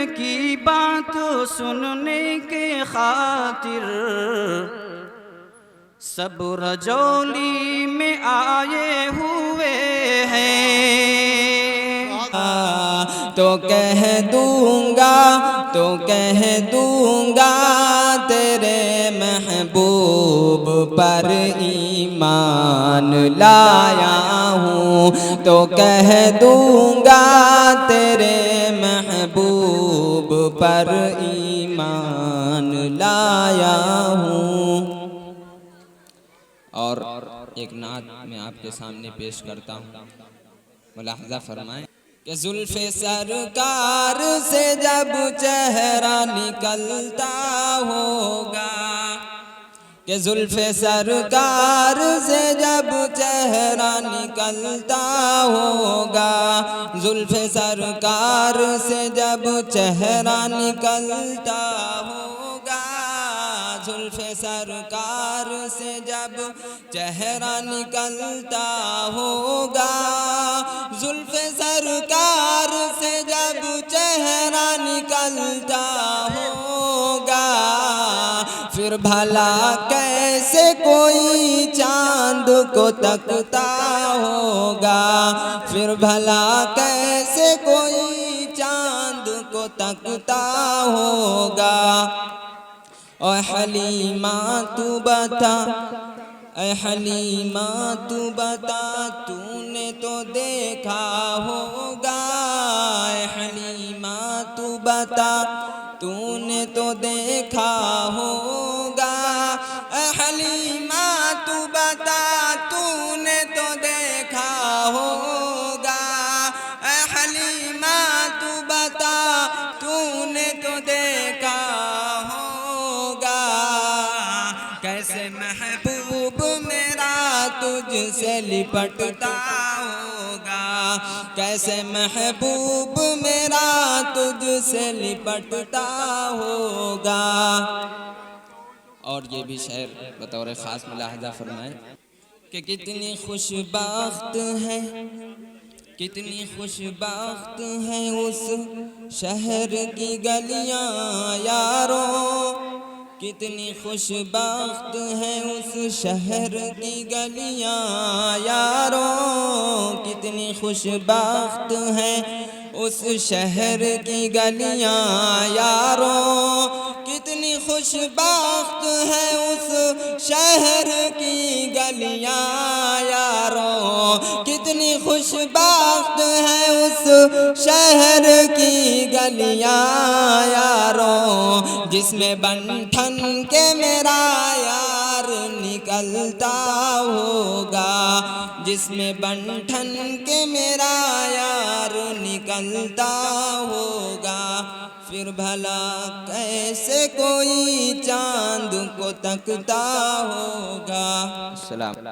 की बात सुनने के खातिर सब रजौली में आए हुए हैं। तो कह दूंगा तेरे महबूब पर ईमान लाया हूँ। तो कह दूंगा तेरे महबूब पर ईमान लाया हूँ। और एक नात मैं आपके सामने पेश करता हूँ, मुलाहज़ा फरमाएं कि जुल्फ़े सरकार से जब चेहरा निकलता होगा, कि जुल्फ़े सरकार से जब चेहरा निकलता होगा, जुल्फ़े सरकार से जब चेहरा निकलता होगा, जुल्फ़े सरकार से जब चेहरा निकलता होगा, जुल्फ़े सरकार से जब चेहरा निकलता होगा, फिर भला कैसे कोई चांद को तकता होगा, फिर भला कैसे कोई चांद को तकता होगा। ओ हलीमा तू बता, ऐ हलीमा तू बता, तूने तो देखा होगा। ऐ हलीमा तू बता, तूने तो देखा होगा। ऐ हलीमा तू बता, तूने तो देखा होगा। ऐ हलीमा तू बता, तूने तो देखा होगा। कैसे महबूब मेरा तुझसे लिपटता होगा, कैसे महबूब मेरा तुझसे लिपटता होगा। और ये भी शेर बतौर ख़ास मुलाहज़ा फरमाएं कि कितनी खुशबख्त है, कितनी खुशबख्त है उस शहर की गलियां यारों, कितनी खुशबख्त है उस शहर की गलियां यारों, कितनी खुशबख्त है उस शहर की गलियां यारों, कितनी खुशबख्त है उस शहर की गलियां यारों, कितनी खुशबख्त है उस शहर की गलियां यारों, जिसमें बंठन के मेरा यार निकलता होगा, जिसमें बंठन के मेरा यार निकलता होगा। फिर भला कैसे कोई चांद को तकता होगा। सलाम।